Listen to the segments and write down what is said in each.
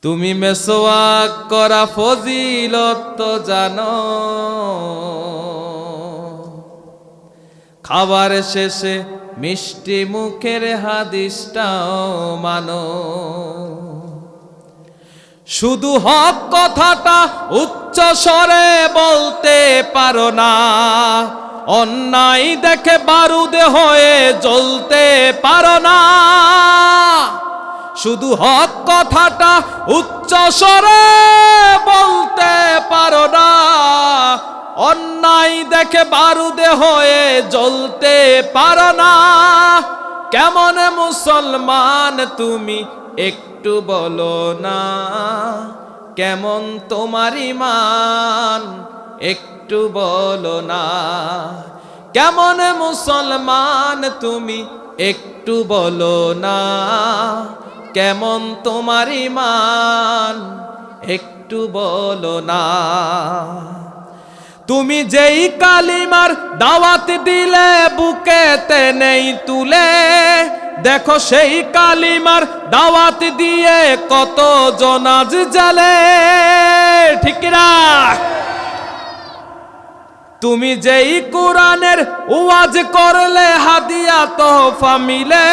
তুমি মেসওয়াক করা ফজিলত তো জানো, খাবার শেষে মিষ্টি মুখের হাদিসটাও মানো। শুধু হক কথাটা উচ্চ স্বরে বলতে পারো না, অন্যায় দেখে বারুদে হয়ে জ্বলতে পারো না। শুধু হক কথাটা উচ্চ স্বরে বলতে পারো না, অন্যায় দেখে বারুদে হয়ে জ্বলতে পারো না। কেমন মুসলমান তুমি একটু বলো না, কেমন তোমার ঈমান একটু বলো না। কেমন মুসলমান তুমি একটু বলো না, কেমন তোমার ঈমান একটু বলো না। তুমি যেই কালিমার দাওয়াত দিলে বুকেতে নেই তুলে, দেখো সেই কালিমার দাওয়াত দিয়ে কত জনাজ জ্বলে, ঠিক না? তুমি যেই কোরআনের ওয়াজ করলে হাদিয়া তোহফা মিলে,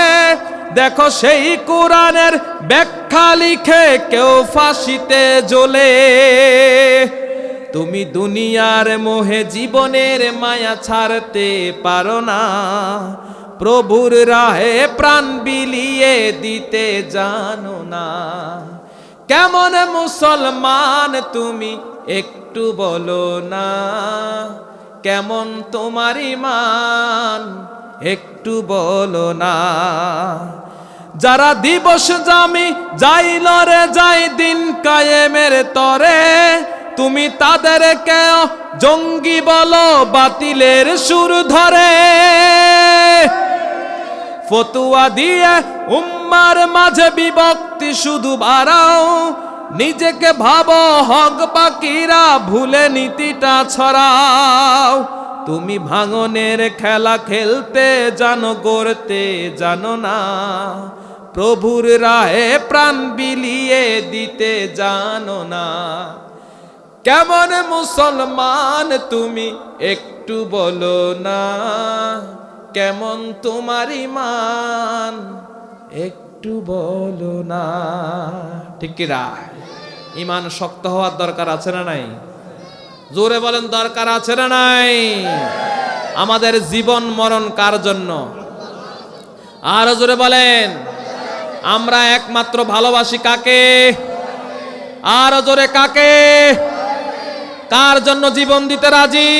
দেখো সেই কোরআনের ব্যাখ্যা লিখে কেউ ফাঁসিতে জ্বলে। তুমি দুনিয়ার মোহে জীবনের মায়া ছাড়তে পারো না, প্রভুর রাহে প্রাণ বিলিয়ে দিতে জানো না। কেমন মুসলমান তুমি একটু বলো না, কেমন তোমার ঈমান একটু বলো না। যারা দিবস জামি যাইল রে যাই দিন কায়েমের তরে, তুমি তাদেরকে জঙ্গি বলো বাতিলের সুর ধরে। ফতুয়া দিয়ে উম্মার মাঝে বিভক্তি শুধু বাড়াও, নিজেকে ভাবো হক বাকিরা ভুলে নীতিটা ছড়াও। তুমি ভাঙনের খেলা খেলতে জানো, গড়তে জানো না, প্রভুর রাহে প্রাণ বিলিয়ে দিতে জানো না। কেমন মুসলমান তুমি একটু বলো না, কেমন তোমার ঈমান একটু বলো না, ঠিক কি না? ঈমান শক্ত হওয়ার দরকার আছে না নাই? জোরে বলেন, দরকার আছে না নাই? আমাদের জীবন মরণ কার জন্য? আর জোরে বলেন, আমরা একমাত্র ভালোবাসি কাকে? আর জোরে কাকে? কার জন্য জীবন দিতে রাজি?